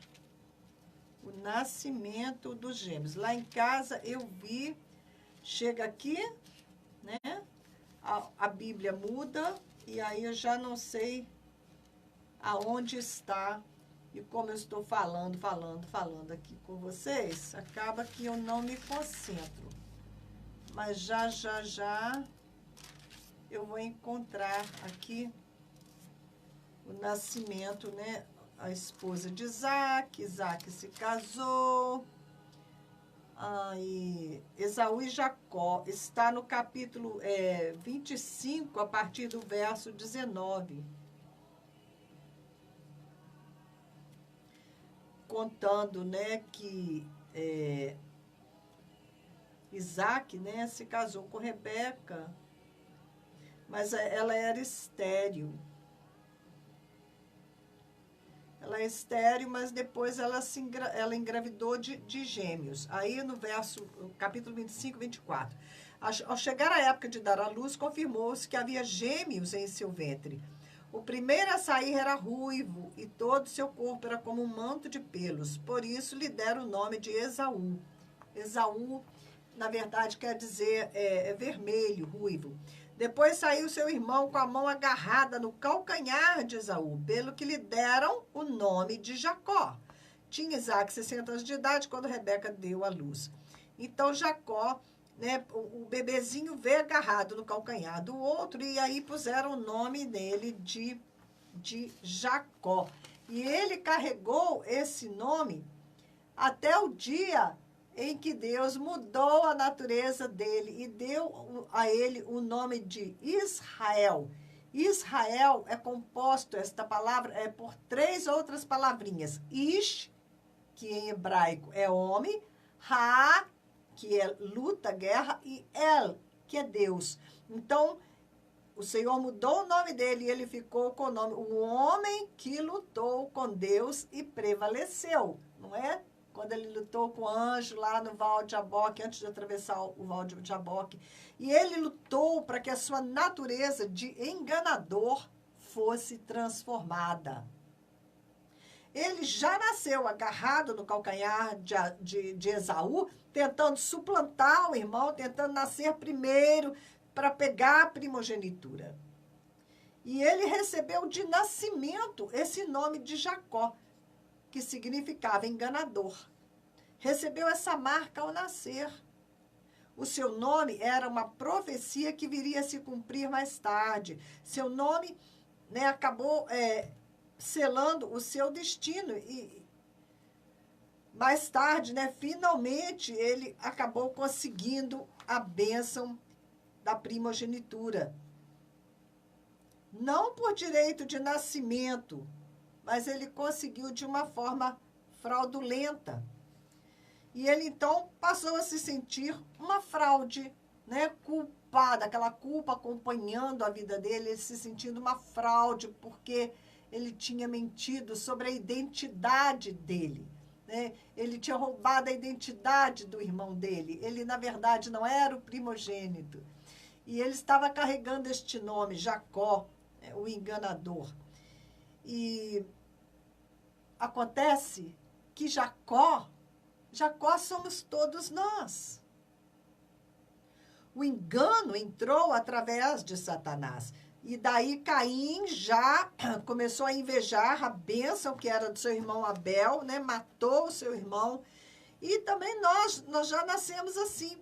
o nascimento dos gêmeos. Lá em casa eu vi, chega aqui, né? A Bíblia muda e aí eu já não sei aonde está. E como eu estou falando aqui com vocês, acaba que eu não me concentro. Mas já eu vou encontrar aqui o nascimento, né? A esposa de Isaac, Isaac se casou. E Esaú e Jacó, está no capítulo 25, a partir do verso 19. Contando, né, que Isaac, né, se casou com Rebeca, mas ela era estéril. Ela é estéril, mas depois ela engravidou de gêmeos. Aí no capítulo 25, 24. Ao chegar a época de dar à luz, confirmou-se que havia gêmeos em seu ventre. O primeiro a sair era ruivo, e todo seu corpo era como um manto de pelos. Por isso lhe deram o nome de Esaú. Esaú, na verdade, quer dizer vermelho, ruivo. Depois saiu seu irmão com a mão agarrada no calcanhar de Esaú, pelo que lhe deram o nome de Jacó. Tinha Isaac 60 anos de idade quando Rebeca deu à luz. Então Jacó, né, o bebezinho veio agarrado no calcanhar do outro, e aí puseram o nome dele de Jacó. E ele carregou esse nome até o dia em que Deus mudou a natureza dele e deu a ele o nome de Israel. Israel é composto, esta palavra, por 3 outras palavrinhas. Ish, que em hebraico é homem, Ha, que é luta, guerra, e El, que é Deus. Então, o Senhor mudou o nome dele e ele ficou com o nome, o homem que lutou com Deus e prevaleceu, não é? Quando ele lutou com o anjo lá no Val de Jaboque, antes de atravessar o Val de Jaboque. E ele lutou para que a sua natureza de enganador fosse transformada. Ele já nasceu agarrado no calcanhar de Esaú, tentando suplantar o irmão, tentando nascer primeiro para pegar a primogenitura. E ele recebeu de nascimento esse nome de Jacó, que significava enganador. Recebeu essa marca ao nascer. O seu nome era uma profecia que viria a se cumprir mais tarde. Seu nome, né, acabou selando o seu destino. E mais tarde, né, finalmente, ele acabou conseguindo a bênção da primogenitura. Não por direito de nascimento, mas ele conseguiu de uma forma fraudulenta. E ele, então, passou a se sentir uma fraude, né? Culpada, aquela culpa acompanhando a vida dele, ele se sentindo uma fraude, porque ele tinha mentido sobre a identidade dele, né? Ele tinha roubado a identidade do irmão dele. Ele, na verdade, não era o primogênito. E ele estava carregando este nome, Jacó, o enganador. E acontece que Jacó somos todos nós. O engano entrou através de Satanás. E daí Caim já começou a invejar a bênção que era do seu irmão Abel, né? Matou o seu irmão. E também nós já nascemos assim.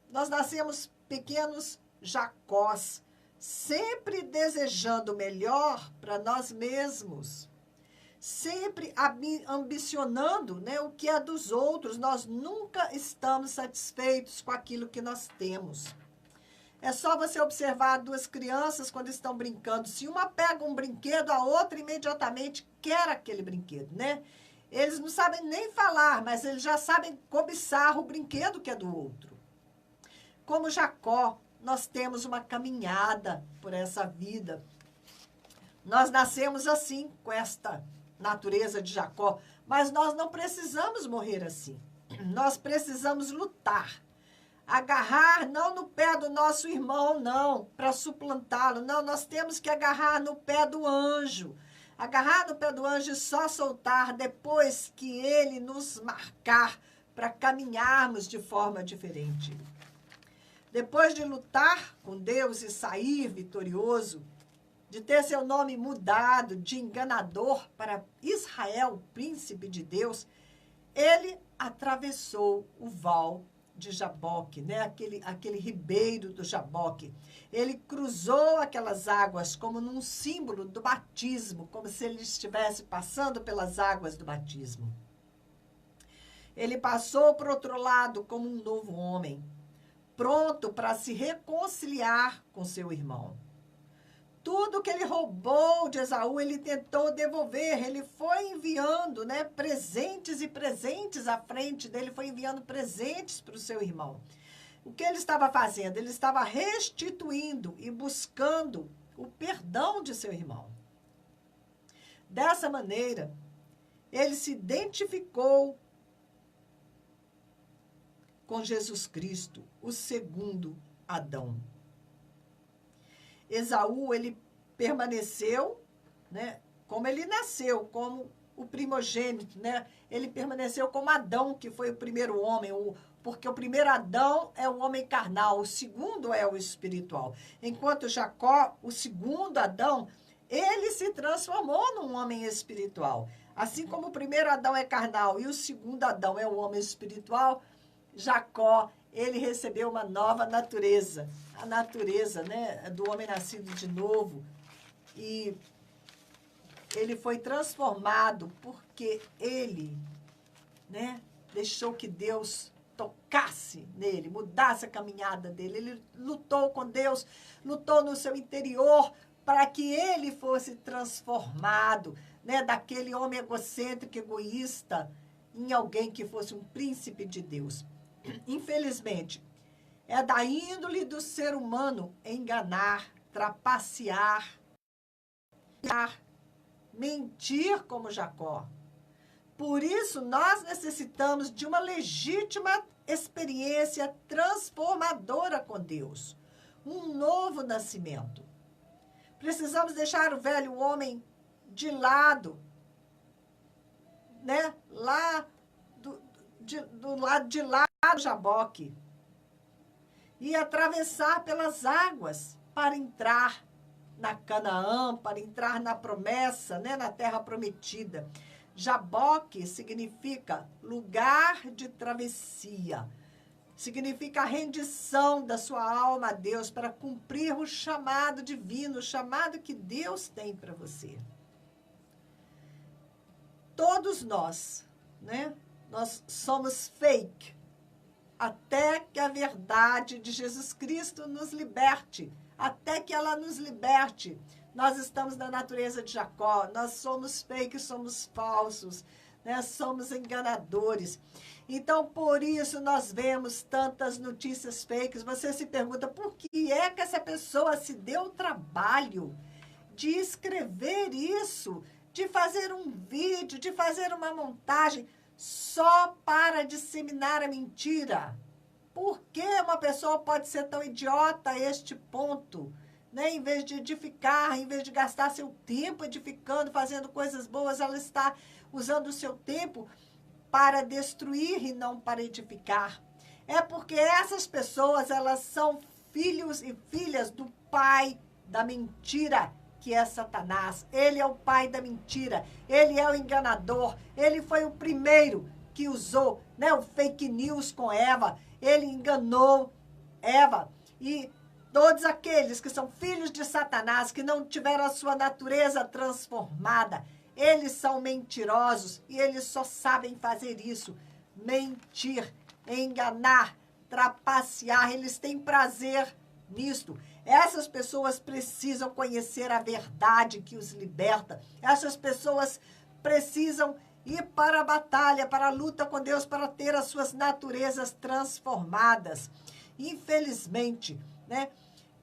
Nós nascemos pequenos Jacós, sempre desejando o melhor para nós mesmos. Sempre ambicionando, né, o que é dos outros. Nós nunca estamos satisfeitos com aquilo que nós temos. É só você observar duas crianças quando estão brincando. Se uma pega um brinquedo, a outra imediatamente quer aquele brinquedo, né? Eles não sabem nem falar, mas eles já sabem cobiçar o brinquedo que é do outro. Como Jacó, nós temos uma caminhada por essa vida. Nós nascemos assim, com esta natureza de Jacó, mas nós não precisamos morrer assim. Nós precisamos lutar. Agarrar não no pé do nosso irmão, não, para suplantá-lo. Não, nós temos que agarrar no pé do anjo. Agarrar no pé do anjo e só soltar depois que ele nos marcar para caminharmos de forma diferente. Depois de lutar com Deus e sair vitorioso, de ter seu nome mudado de enganador para Israel, príncipe de Deus, ele atravessou o val de Jaboque, né? aquele ribeiro do Jaboque. Ele cruzou aquelas águas como num símbolo do batismo, como se ele estivesse passando pelas águas do batismo. Ele passou para o outro lado como um novo homem, pronto para se reconciliar com seu irmão. Tudo que ele roubou de Esaú, ele tentou devolver. Ele foi enviando, né, presentes e presentes à frente dele, foi enviando presentes para o seu irmão. O que ele estava fazendo? Ele estava restituindo e buscando o perdão de seu irmão. Dessa maneira, ele se identificou com Jesus Cristo, o segundo Adão. Esaú, ele permaneceu, né, como ele nasceu, como o primogênito, né? Ele permaneceu como Adão, que foi o primeiro homem, porque o primeiro Adão é o homem carnal, o segundo é o espiritual. Enquanto Jacó, o segundo Adão, ele se transformou num homem espiritual. Assim como o primeiro Adão é carnal e o segundo Adão é o homem espiritual, Jacó, ele recebeu uma nova natureza, a natureza, né, do homem nascido de novo. E ele foi transformado porque ele, né, deixou que Deus tocasse nele, mudasse a caminhada dele. Ele lutou com Deus, lutou no seu interior para que ele fosse transformado, né, daquele homem egocêntrico, egoísta, em alguém que fosse um príncipe de Deus. Infelizmente, é da índole do ser humano enganar, trapacear, mentir como Jacó. Por isso, nós necessitamos de uma legítima experiência transformadora com Deus. Um novo nascimento. Precisamos deixar o velho homem de lado, né? Lá do lado de lá do Jaboque. E atravessar pelas águas para entrar na Canaã, para entrar na promessa, né? Na terra prometida. Jaboque significa lugar de travessia. Significa a rendição da sua alma a Deus para cumprir o chamado divino, o chamado que Deus tem para você. Todos nós, né? Nós somos fake, até que a verdade de Jesus Cristo nos liberte. Até que ela nos liberte. Nós estamos na natureza de Jacó, nós somos fake, somos falsos. né? Somos enganadores. Então, por isso, nós vemos tantas notícias fakes. Você se pergunta, por que é que essa pessoa se deu o trabalho de escrever isso, de fazer um vídeo, de fazer uma montagem, só para disseminar a mentira? Por que uma pessoa pode ser tão idiota a este ponto? Né? Em vez de edificar, em vez de gastar seu tempo edificando, fazendo coisas boas, ela está usando o seu tempo para destruir e não para edificar. É porque essas pessoas, elas são filhos e filhas do pai da mentira, que é Satanás. Ele é o pai da mentira, ele é o enganador, ele foi o primeiro que usou, né, o fake news com Eva. Ele enganou Eva. E todos aqueles que são filhos de Satanás, que não tiveram a sua natureza transformada, eles são mentirosos e eles só sabem fazer isso. Mentir, enganar, trapacear. Eles têm prazer nisto. Essas pessoas precisam conhecer a verdade que os liberta. Essas pessoas precisam ir para a batalha, para a luta com Deus, para ter as suas naturezas transformadas. Infelizmente, né?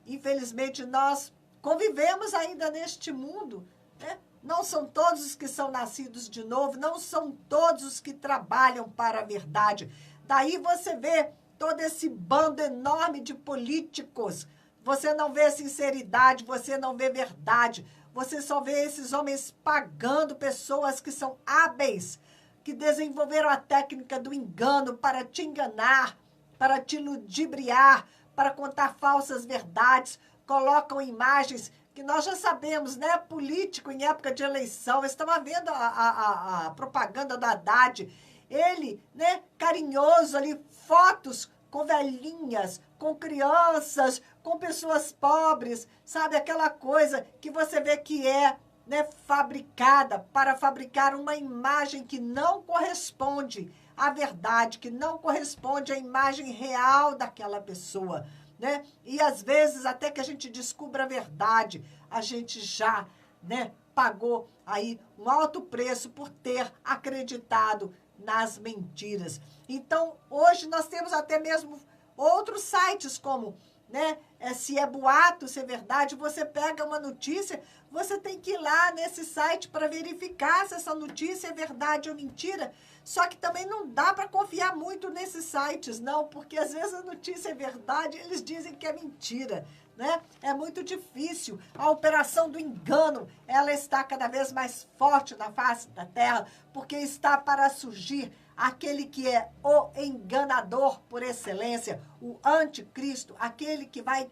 Infelizmente, nós convivemos ainda neste mundo, né? Não são todos os que são nascidos de novo, não são todos os que trabalham para a verdade. Daí você vê todo esse bando enorme de políticos. Você não vê sinceridade, você não vê verdade. Você só vê esses homens pagando pessoas que são hábeis, que desenvolveram a técnica do engano para te enganar, para te ludibriar, para contar falsas verdades. Colocam imagens que nós já sabemos, né? Político em época de eleição. Estava vendo a propaganda do Haddad. Ele, né, carinhoso ali, fotos com velhinhas, com crianças, com pessoas pobres, sabe? Aquela coisa que você vê que é, né, fabricada para fabricar uma imagem que não corresponde à verdade, que não corresponde à imagem real daquela pessoa, né? E às vezes, até que a gente descubra a verdade, a gente já, né, pagou aí um alto preço por ter acreditado nas mentiras. Então, hoje nós temos até mesmo outros sites como, né, se é boato, se é verdade. Você pega uma notícia, você tem que ir lá nesse site para verificar se essa notícia é verdade ou mentira. Só que também não dá para confiar muito nesses sites, não, porque às vezes a notícia é verdade e eles dizem que é mentira, né? É muito difícil. A operação do engano, ela está cada vez mais forte na face da terra, porque está para surgir aquele que é o enganador por excelência, o anticristo, aquele que vai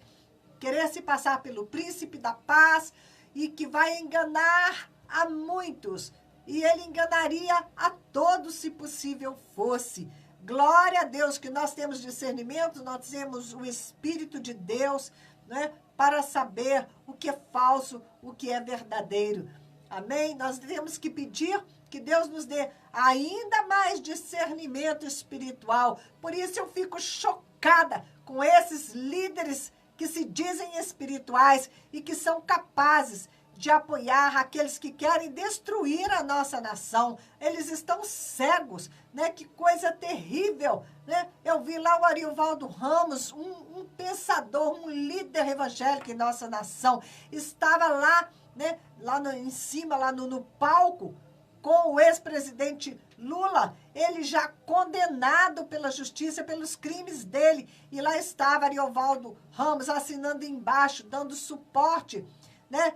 querer se passar pelo príncipe da paz e que vai enganar a muitos. E ele enganaria a todos se possível fosse. Glória a Deus que nós temos discernimento, nós temos o Espírito de Deus, né, para saber o que é falso, o que é verdadeiro. Amém? Nós temos que pedir que Deus nos dê ainda mais discernimento espiritual. Por isso eu fico chocada com esses líderes que se dizem espirituais e que são capazes de apoiar aqueles que querem destruir a nossa nação. Eles estão cegos, né? Que coisa terrível, né? Eu vi lá o Ariovaldo Ramos, um pensador, um líder evangélico em nossa nação, estava lá, né? Lá em cima, lá no palco, com o ex-presidente Lula, ele já condenado pela justiça, pelos crimes dele. E lá estava Ariovaldo Ramos assinando embaixo, dando suporte, né,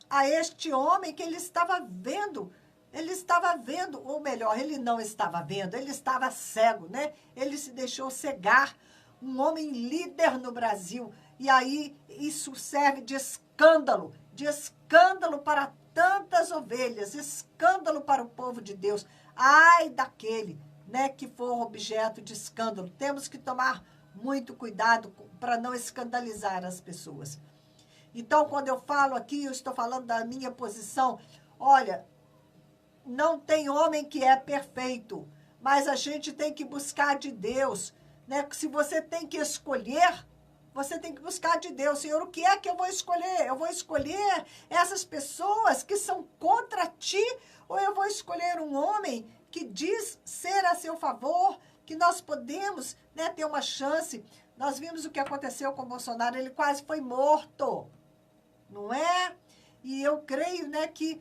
a este homem que ele estava vendo, ou melhor, ele não estava vendo, ele estava cego, né? Ele se deixou cegar, um homem líder no Brasil. E aí isso serve de escândalo para tantas ovelhas, escândalo para o povo de Deus. Ai daquele, né, que for objeto de escândalo. Temos que tomar muito cuidado para não escandalizar as pessoas. Então, quando eu falo aqui, eu estou falando da minha posição. Olha, não tem homem que é perfeito, mas a gente tem que buscar de Deus, né? Se você tem que escolher, Você tem que buscar de Deus. Senhor, o que é que eu vou escolher? Eu vou escolher essas pessoas que são contra ti, ou eu vou escolher um homem que diz ser a seu favor, que nós podemos, né, ter uma chance. Nós vimos o que aconteceu com o Bolsonaro, ele quase foi morto, não é? E eu creio, né, que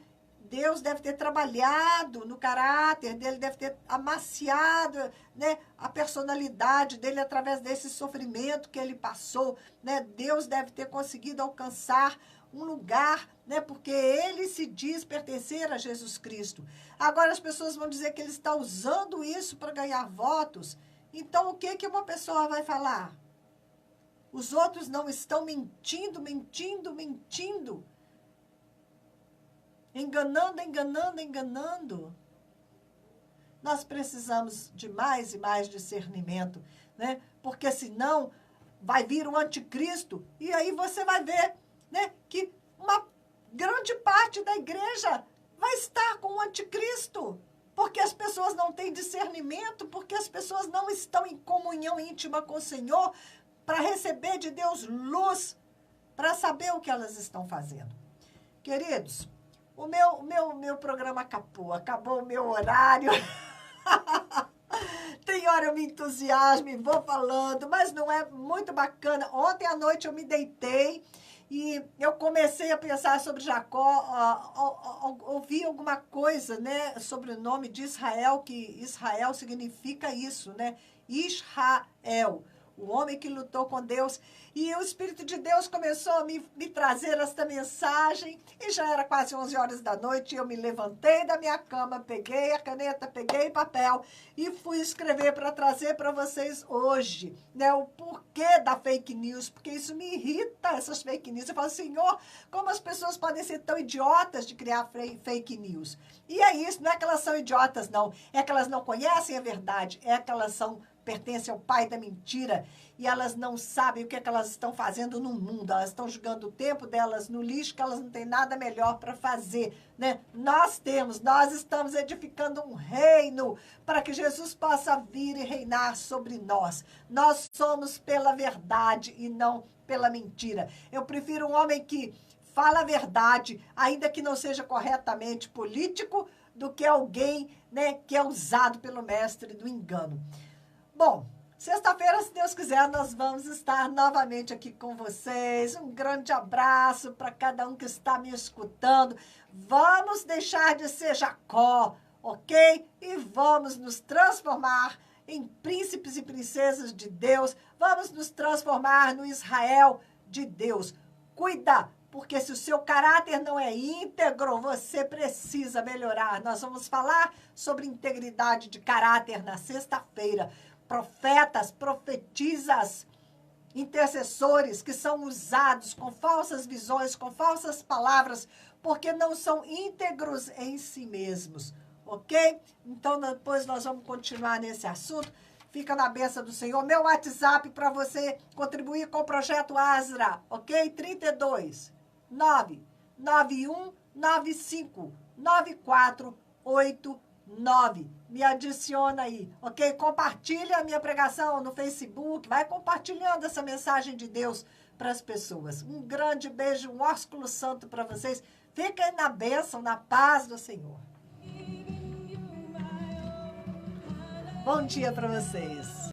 Deus deve ter trabalhado no caráter dele, deve ter amaciado, né, a personalidade dele através desse sofrimento que ele passou, né? Deus deve ter conseguido alcançar um lugar, né, porque ele se diz pertencer a Jesus Cristo. Agora as pessoas vão dizer que ele está usando isso para ganhar votos. Então o que que uma pessoa vai falar? Os outros não estão mentindo, mentindo, mentindo. Enganando, enganando, enganando. Nós precisamos de mais e mais discernimento, né? Porque senão vai vir o anticristo e aí você vai ver, né, que uma grande parte da igreja vai estar com o anticristo, porque as pessoas não têm discernimento, porque as pessoas não estão em comunhão íntima com o Senhor para receber de Deus luz, para saber o que elas estão fazendo. Queridos, o meu programa acabou o meu horário. Tem hora eu me entusiasmo e vou falando, mas não é muito bacana. Ontem à noite eu me deitei e eu comecei a pensar sobre Jacó, ouvi alguma coisa, né, sobre o nome de Israel, que Israel significa isso, né? Israel, o homem que lutou com Deus. E o Espírito de Deus começou a me trazer esta mensagem, e já era quase 11 horas da noite, e eu me levantei da minha cama, peguei a caneta, peguei papel, e fui escrever para trazer para vocês hoje, né, o porquê da fake news, porque isso me irrita, essas fake news. Eu falo, Senhor, como as pessoas podem ser tão idiotas de criar fake news? E é isso, não é que elas são idiotas, não, é que elas não conhecem a verdade, é que elas pertencem ao pai da mentira, e elas não sabem o que é que elas estão fazendo no mundo. Elas estão jogando o tempo delas no lixo, que elas não têm nada melhor para fazer, né? Nós estamos edificando um reino para que Jesus possa vir e reinar sobre nós. Nós somos pela verdade e não pela mentira. Eu prefiro um homem que fala a verdade, ainda que não seja corretamente político, do que alguém, né, que é usado pelo mestre do engano. Bom, sexta-feira, se Deus quiser, nós vamos estar novamente aqui com vocês. Um grande abraço para cada um que está me escutando. Vamos deixar de ser Jacó, ok? E vamos nos transformar em príncipes e princesas de Deus. Vamos nos transformar no Israel de Deus. Cuida, porque se o seu caráter não é íntegro, você precisa melhorar. Nós vamos falar sobre integridade de caráter na sexta-feira. Profetas, profetisas, intercessores que são usados com falsas visões, com falsas palavras, porque não são íntegros em si mesmos, ok? Então, depois nós vamos continuar nesse assunto. Fica na bênção do Senhor. Meu WhatsApp para você contribuir com o Projeto Asra, ok? 32 991 95 9489. Me adiciona aí, ok? Compartilha a minha pregação no Facebook, vai compartilhando essa mensagem de Deus para as pessoas. Um grande beijo, um ósculo santo para vocês. Fiquem na bênção, na paz do Senhor. Bom dia para vocês.